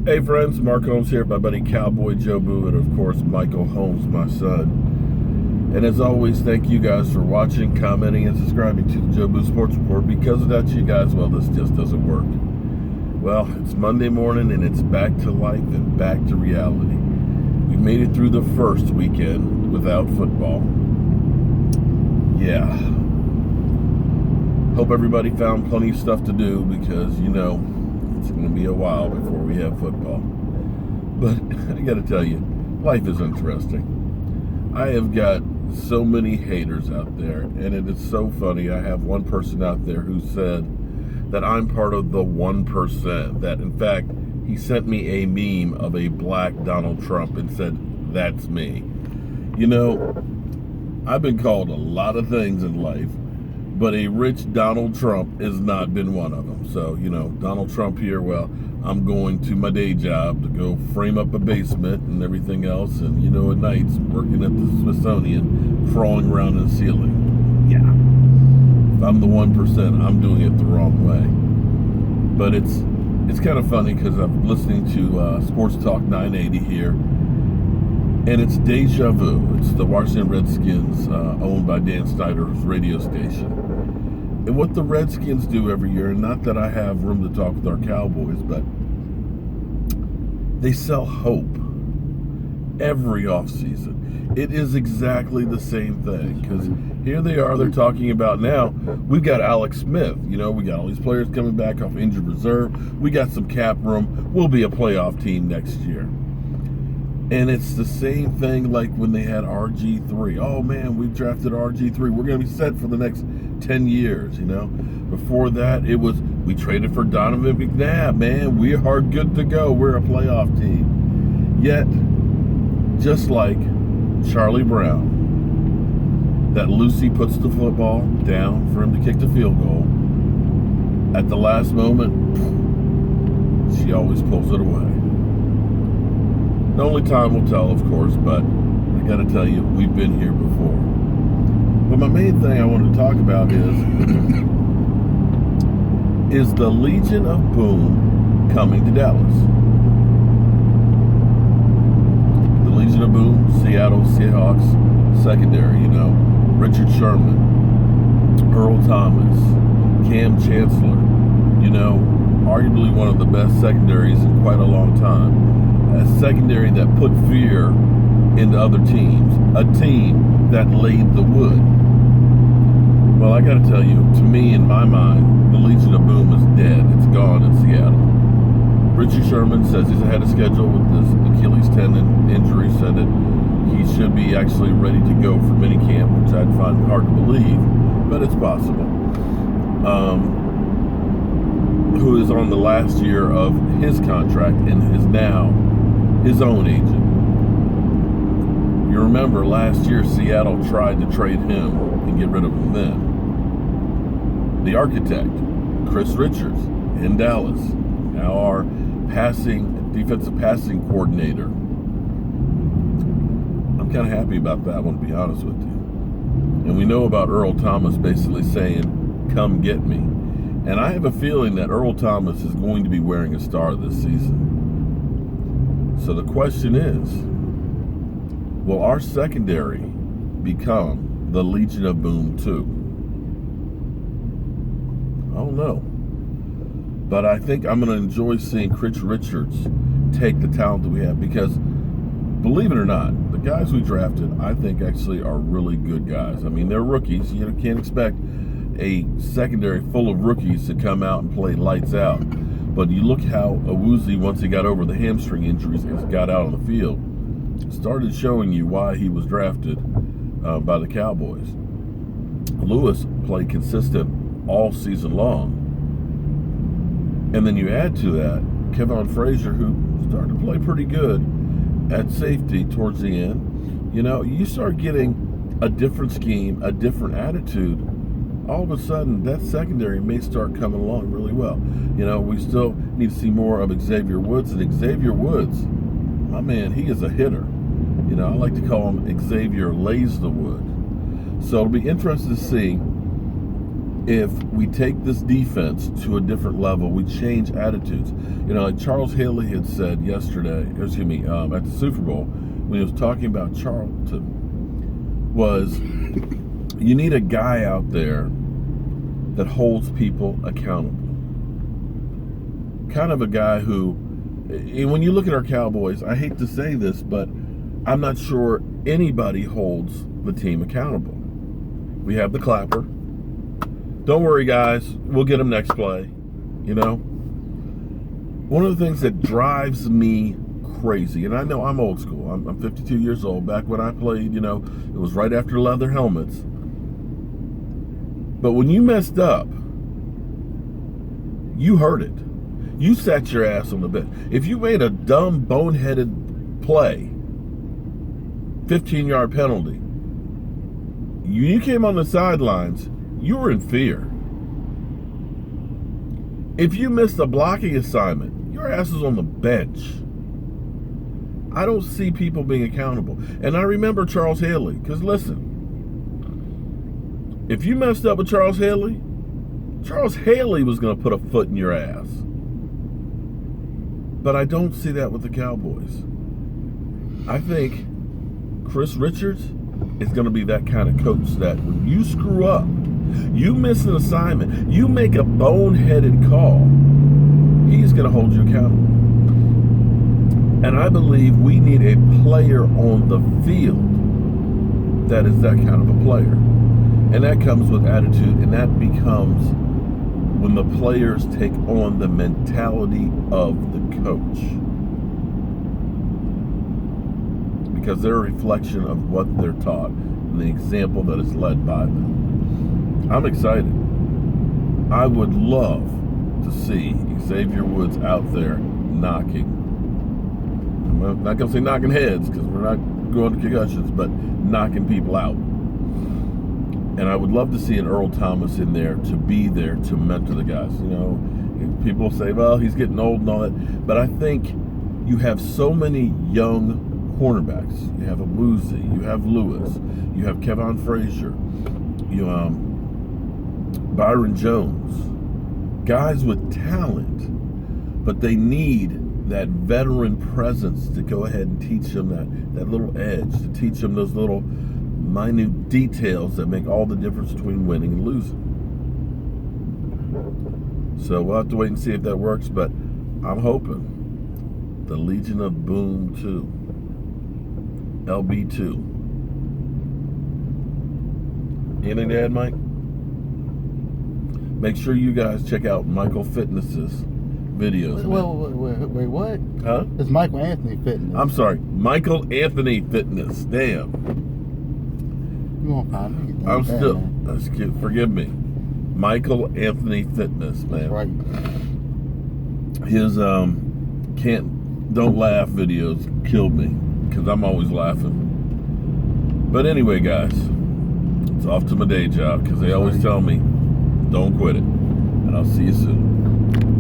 Hey friends, Mark Holmes here, my buddy Cowboy Joe Boo, and of course Michael Holmes, my son. And as always, thank you guys for watching, commenting, and subscribing to the Joe Boo Sports Report. Because without you guys, well, this just doesn't work. Well, it's Monday morning and it's back to life and back to reality. We've made it through the first weekend without football. Yeah. Hope everybody found plenty of stuff to do because, you know, it's going to be a while before we have football. But I got to tell you, life is interesting. I have got so many haters out there, and it is so funny. I have one person out there who said that I'm part of the 1%. That, in fact, he sent me a meme of a black Donald Trump and said, "That's me." You know, I've been called a lot of things in life, but a rich Donald Trump has not been one of them. So, you know, Donald Trump here, well, I'm going to my day job to go frame up a basement and everything else. And, you know, at nights, working at the Smithsonian, crawling around in the ceiling. Yeah. If I'm the 1%, I'm doing it the wrong way. But it's kind of funny because I'm listening to Sports Talk 980 here. And it's Deja Vu. It's the Washington Redskins, owned by Dan Snyder's radio station. And what the Redskins do every year, and not that I have room to talk with our Cowboys, but they sell hope every offseason. It is exactly the same thing, because here they are, they're talking about now, we've got Alex Smith. You know, we got all these players coming back off injured reserve. We got some cap room. We'll be a playoff team next year. And it's the same thing like when they had RG3. Oh, man, we've drafted RG3. We're going to be set for the next 10 years, you know. Before that, it was, we traded for Donovan McNabb, man. We are good to go. We're a playoff team. Yet, just like Charlie Brown, that Lucy puts the football down for him to kick the field goal. At the last moment, she always pulls it away. Only time will tell, of course, but I got to tell you, we've been here before. But my main thing I wanted to talk about is the Legion of Boom coming to Dallas. The Legion of Boom, Seattle Seahawks secondary, you know, Richard Sherman, Earl Thomas, Cam Chancellor, you know, arguably one of the best secondaries in quite a long time. A secondary that put fear into other teams, a team that laid the wood. Well, I got to tell you, to me, in my mind, the Legion of Boom is dead. It's gone in Seattle. Richie Sherman says he's ahead of schedule with this Achilles tendon injury, said that he should be actually ready to go for minicamp, which I'd find hard to believe, but it's possible. Who is on the last year of his contract and is now his own agent. You remember last year Seattle tried to trade him and get rid of him then. The architect, Chris Richards, in Dallas, now our defensive passing coordinator. I'm kind of happy about that one, to be honest with you. And we know about Earl Thomas basically saying, "Come get me." And I have a feeling that Earl Thomas is going to be wearing a star this season. So the question is, will our secondary become the Legion of Boom 2? I don't know. But I think I'm going to enjoy seeing Chris Richards take the talent that we have because, believe it or not, the guys we drafted, I think actually are really good guys. I mean, they're rookies. You can't expect a secondary full of rookies to come out and play lights out. But you look how Awuzie, once he got over the hamstring injuries and got out on the field, started showing you why he was drafted by the Cowboys. Lewis played consistent all season long. And then you add to that Kevon Frazier, who started to play pretty good at safety towards the end. You know, you start getting a different scheme, a different attitude. All of a sudden, that secondary may start coming along really well. You know, we still need to see more of Xavier Woods. And Xavier Woods, my man, he is a hitter. You know, I like to call him Xavier Lays the Wood. So it'll be interesting to see if we take this defense to a different level, we change attitudes. You know, like Charles Haley had said yesterday, at the Super Bowl, when he was talking about Charlton, was you need a guy out there that holds people accountable. Kind of a guy who, when you look at our Cowboys, I hate to say this, but I'm not sure anybody holds the team accountable. We have the clapper. Don't worry, guys. We'll get him next play. You know? One of the things that drives me crazy, and I know I'm old school. I'm 52 years old. Back when I played, you know, it was right after leather helmets. But when you messed up, you heard it. You sat your ass on the bench. If you made a dumb, boneheaded play, 15-yard penalty, you came on the sidelines, you were in fear. If you missed a blocking assignment, your ass is on the bench. I don't see people being accountable. And I remember Charles Haley, because listen, if you messed up with Charles Haley was going to put a foot in your ass. But I don't see that with the Cowboys. I think Chris Richards is going to be that kind of coach that when you screw up, you miss an assignment, you make a boneheaded call, he's going to hold you accountable. And I believe we need a player on the field that is that kind of a player. And that comes with attitude, and that becomes when the players take on the mentality of the coach. Because they're a reflection of what they're taught and the example that is led by them. I'm excited. I would love to see Xavier Woods out there knocking. I'm not going to say knocking heads because we're not going to concussions, but knocking people out. And I would love to see an Earl Thomas in there to be there to mentor the guys. You know, people say, well, he's getting old and all that. But I think you have so many young cornerbacks. You have Abuzi, you have Lewis, you have Kevon Frazier, you Byron Jones. Guys with talent, but they need that veteran presence to go ahead and teach them that little edge, to teach them those little minute details that make all the difference between winning and losing. So we'll have to wait and see if that works, but I'm hoping the Legion of Boom 2, LB2. Anything to add, Mike? Make sure you guys check out Michael Fitness's videos. Wait, what? Huh? It's Michael Anthony Fitness. I'm sorry, Michael Anthony Fitness. Damn. You won't find me. I'm still. Forgive me. Michael Anthony Fitness, man. That's right. His don't laugh videos killed me because I'm always laughing. But anyway, guys, it's off to my day job because they always tell me, don't quit it. And I'll see you soon.